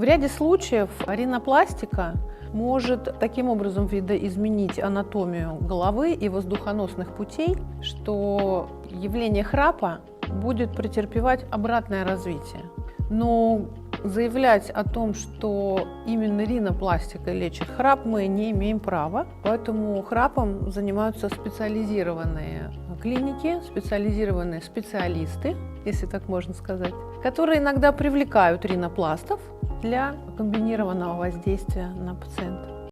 В ряде случаев ринопластика может таким образом видоизменить анатомию головы и воздухоносных путей, что явление храпа будет претерпевать обратное развитие. Но заявлять о том, что именно ринопластика лечит храп, мы не имеем права. Поэтому храпом занимаются специализированные клиники, специализированные специалисты, если так можно сказать, которые иногда привлекают ринопластов для комбинированного воздействия на пациента.